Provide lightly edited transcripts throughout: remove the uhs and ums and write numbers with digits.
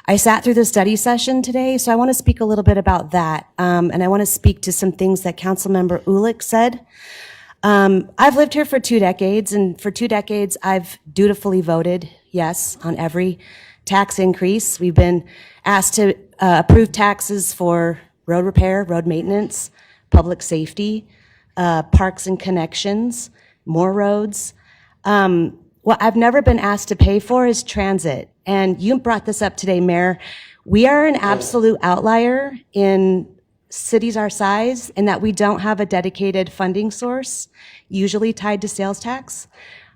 I sat through the study session today, so I want to speak a little bit about that. And I want to speak to some things that Councilmember Ulick said. I've lived here for 2 decades, and for 2 decades, I've dutifully voted yes on every tax increase. We've been asked to approve taxes for road repair, road maintenance, public safety, parks and connections, more roads. What I've never been asked to pay for is transit. And you brought this up today, Mayor. We are an absolute outlier in cities our size in that we don't have a dedicated funding source, usually tied to sales tax.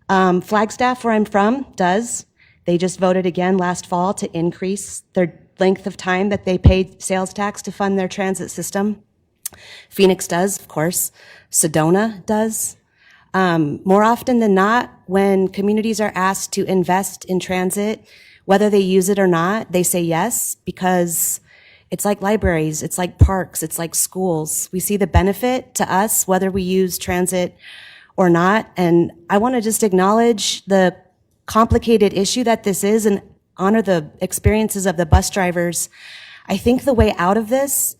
Flagstaff, where I'm from, does. They just voted again last fall to increase their length of time that they pay sales tax to fund their transit system. Phoenix does, of course. Sedona does. More often than not, when communities are asked to invest in transit, whether they use it or not, they say yes, because it's like libraries, it's like parks, it's like schools. We see the benefit to us, whether we use transit or not. And I want to just acknowledge the complicated issue that this is and honor the experiences of the bus drivers. I think the way out of this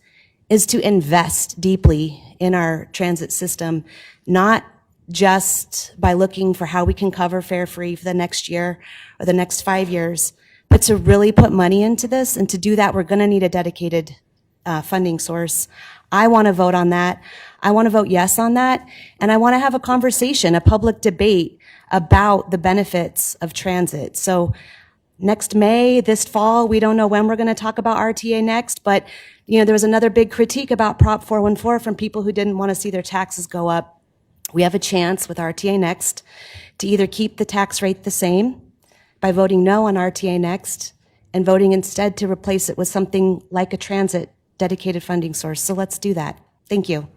is to invest deeply in our transit system, not just by looking for how we can cover fare free for the next year or the next 5 years, but to really put money into this. And to do that, we're going to need a dedicated funding source. I want to vote on that. I want to vote yes on that. And I want to have a conversation, a public debate about the benefits of transit. So next May, this fall, we don't know when we're going to talk about RTA next, but there was another big critique about Prop 414 from people who didn't want to see their taxes go up. We have a chance with RTA Next to either keep the tax rate the same by voting no on RTA Next and voting instead to replace it with something like a transit dedicated funding source. So let's do that. Thank you.